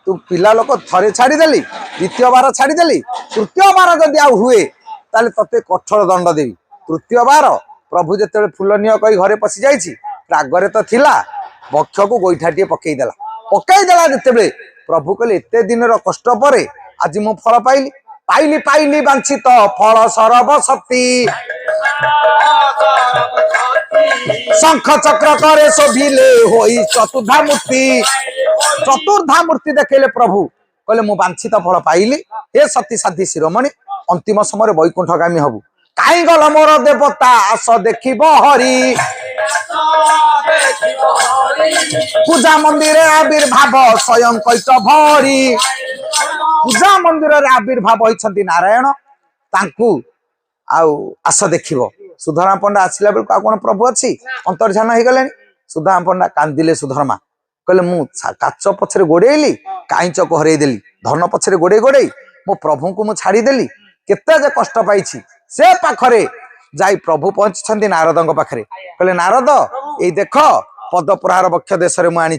तू पिला लोक थरे छाड़देली द्वितीय बार छाड़देली तृतीय बार जदि आ हुए ताले तते कठोर दंड देवी। तृतीय बार प्रभु जिते फूल निय कही घरे पशि जाइए रागरे तो थिला बक्ष को गोईठाटे पकईदेला जिते प्रभु कहले एते दिन कष्ट पर आज मु फल पाइली पाइली पाइली वांछित फल सरब सती शंख चक्र करे शोभिले होई चतुर्धा मूर्ति देखले प्रभु कहले मु वांछित फल पाइली हे सती साधी शिरोमणि अंतिम समय वैकुंठगामी हबु काई गल मोर देवता आस देखिब हरि पूजा मंदिर आविर्भाव स्वयं कैत भरी पूजा मंदिर आविर्भाव होती नारायण तांकू आस देखिब। सुधर्मा पंडा आसला बेल कौन प्रभु अच्छी अंतर्ध्यान हो गले। सुधर्मा पंडा कांदिले सुधर्मा कहले मु काच पछरे गोड़ेली काईच को हरईदेली धन पछरे गोड़े गोड़े मो प्रभु को मु छाड़देली केते जे कष्ट पाई से पाखरे जाई प्रभु पहुंची नारद पाखरे कहले नारद ये देख पद प्रहार बक्ष देश में आनी